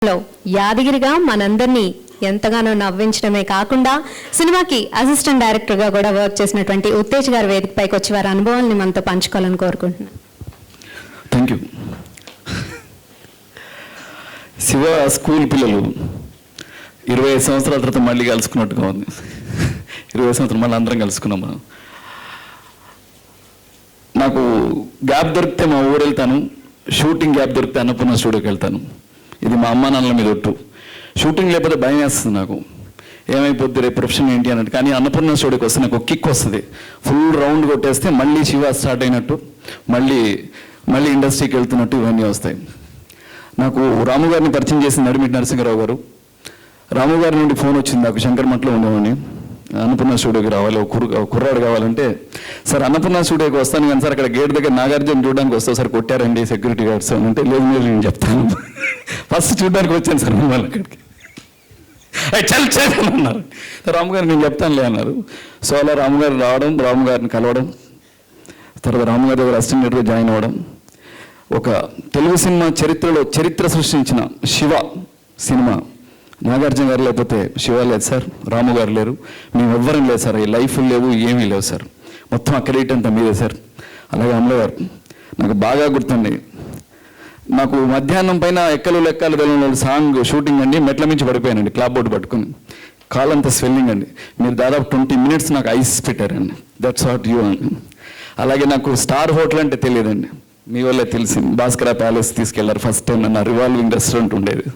యాదగిరిగా మనందరినీ ఎంతగానో నవ్వించడమే కాకుండా సినిమాకి అసిస్టెంట్ డైరెక్టర్గా కూడా వర్క్ చేసినటువంటి ఉత్తేజ్ గారి వేదికపైకి వచ్చి వారి అనుభవాల్ని మనతో పంచుకోవాలని కోరుకుంటున్నాను. Thank you. శివ స్కూల్ పిల్లలు 25 సంవత్సరాల తర్వాత మళ్ళీ కలుసుకున్నట్టుగా ఉంది. 20 సంవత్సరాలు మళ్ళీ అందరం కలుసుకున్నాం. మనం నాకు గ్యాప్ దొరికితే మా ఊరు వెళ్తాను, షూటింగ్ గ్యాప్ దొరికితే అన్నపూర్ణ స్టూడియోకి వెళ్తాను. ఇది మా అమ్మ నాన్నల మీద ఒట్టు. షూటింగ్ లేకపోతే భయం వేస్తుంది నాకు, ఏమైపోద్ది రేపు ప్రొఫెషన్ ఏంటి అన్నట్టు. కానీ అన్నపూర్ణ స్టూడియోకి వస్తే నాకు ఒక కిక్ వస్తుంది. ఫుల్ రౌండ్ కొట్టేస్తే మళ్ళీ శివ స్టార్ట్ అయినట్టు, మళ్ళీ ఇండస్ట్రీకి వెళ్తున్నట్టు ఇవన్నీ వస్తాయి. నాకు రాము గారిని పరిచయం చేసింది నడిమిటి నరసింహరావు గారు. రాము గారి నుండి ఫోన్ వచ్చింది నాకు, శంకర్మఠలో ఉండేవాడిని, అన్నపూర్ణ స్టూడియోకి రావాలి, కుర్రాడు కావాలంటే, సార్ అన్నపూర్ణ స్టూడియోకి వస్తాను కానీ సార్ అక్కడ గేట్ దగ్గర నాగార్జున చూడడానికి వస్తావు సార్, కొట్టారండి సెక్యూరిటీ గార్డ్స్ అని అంటే, లేదు నేను చెప్తాను, ఫస్ట్ చూడడానికి వచ్చాను సార్ మిమ్మల్ని అక్కడికి, చల్ అన్నారు. రాము గారు నేను చెప్తానులే అన్నారు. సో అలా రాము గారు రావడం, రాము గారిని కలవడం, తర్వాత రాము గారి దగ్గర అసిస్టెంట్ డైరెక్టర్గా జాయిన్ అవ్వడం. ఒక తెలుగు సినిమా చరిత్రలో చరిత్ర సృష్టించిన శివ సినిమా, నాగార్జున గారు లేకపోతే శివ లేదు సార్, రాము గారు లేరు, మేము ఎవ్వరం లేదు సార్, ఈ లైఫ్ లేవు ఏమీ లేవు సార్, మొత్తం ఆ క్రెడిట్ అంతా మీదే సార్. అలాగే అమల గారు నాకు బాగా గుర్తుంది. నాకు మధ్యాహ్నం పైన ఎక్కలు లెక్కలు వెళ్ళిన సాంగ్ షూటింగ్ అండి, మెట్ల మించి పడిపోయానండి క్లాప్ బోర్డు పట్టుకుని, కాలంతా స్వెల్లింగ్ అండి. మీరు దాదాపు 20 మినిట్స్ నాకు ఐస్ పెట్టారండి. దట్స్ వాట్ యూ అండి. అలాగే నాకు స్టార్ హోటల్ అంటే తెలియదండి, మీ వల్లే తెలిసింది. భాస్కర ప్యాలెస్ తీసుకెళ్లారు ఫస్ట్ టైం, నా రివాల్వింగ్ రెస్టారెంట్ ఉండేది,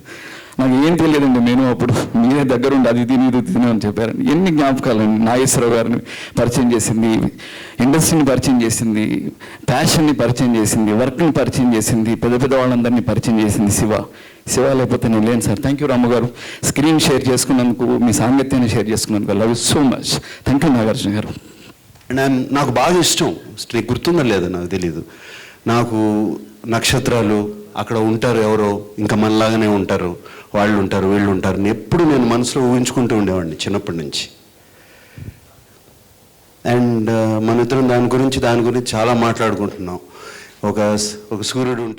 నాకు ఏం తెలియదండి. నేను అప్పుడు మీరే దగ్గరుండి అది తిని ఇది తిని అని చెప్పారండి. ఎన్ని జ్ఞాపకాలండి. నాగేశ్వరరావు గారిని పరిచయం చేసింది, ఇండస్ట్రీని పరిచయం చేసింది, ప్యాషన్ని పరిచయం చేసింది, వర్క్ని పరిచయం చేసింది, పెద్ద వాళ్ళందరినీ పరిచయం చేసింది శివ లేకపోతే నేను లేను సార్. థ్యాంక్ యూ రాము గారు, స్క్రీన్ షేర్ చేసుకున్నందుకు, మీ సాంగత్యాన్ని షేర్ చేసుకున్నందుకు. Love you so much. Thank you Nagarjuna గారు. అండ్ నాకు బాగా ఇష్టం, నీకు గుర్తుందో లేదో నాకు తెలీదు, నాకు నక్షత్రాలు అక్కడ ఉంటారు, ఎవరో ఇంకా మనలాగానే ఉంటారు, వాళ్ళు ఉంటారు వీళ్ళు ఉంటారు, ఎప్పుడు నేను మనసులో ఊహించుకుంటూ ఉండేవాడిని చిన్నప్పటి నుంచి. అండ్ మన ఇద్దరం దాని గురించి చాలా మాట్లాడుకుంటున్నాం. ఒక సూర్యుడు ఉంటారు.